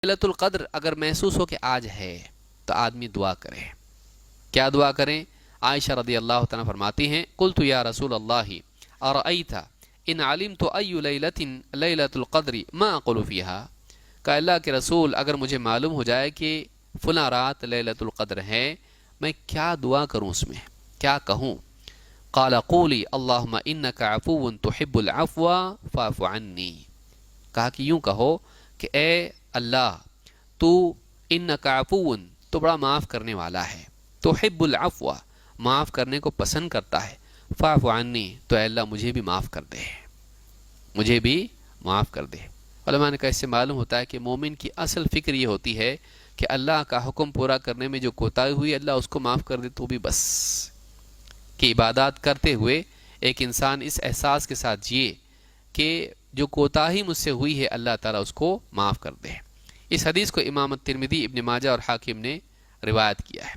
لیلۃ القدر اگر محسوس ہو کہ آج ہے تو آدمی دعا کرے. کیا دعا کریں؟ عائشہ رضی اللہ تعالیٰ فرماتی ہیں قلت یا رسول اللہ ارأیت ان علمت ای لیلۃ لیلۃ القدر ما اقول فیہا، کہ اللہ کے رسول اگر مجھے معلوم ہو جائے کہ فلاں رات لیلۃ القدر ہے، میں کیا دعا کروں، اس میں کیا کہوں؟ قال قولی اللہم انک عفو تحب العفو فاعف عنی، کہا کہ یوں کہو کہ اے اللہ تو انک عفو، تو بڑا معاف کرنے والا ہے، تحب العفو، معاف کرنے کو پسند کرتا ہے، فاعف عنی، تو اے اللہ مجھے بھی معاف کر دے، مجھے بھی معاف کر دے. علماء نے کہا اس سے معلوم ہوتا ہے کہ مومن کی اصل فکر یہ ہوتی ہے کہ اللہ کا حکم پورا کرنے میں جو کوتاہی ہوئی اللہ اس کو معاف کر دے تو بھی بس. کہ عبادات کرتے ہوئے ایک انسان اس احساس کے ساتھ جیے کہ جو کوتاہی مجھ سے ہوئی ہے اللہ تعالیٰ اس کو معاف کر دے. اس حدیث کو امام ترمذی، ابن ماجہ اور حاکم نے روایت کیا ہے.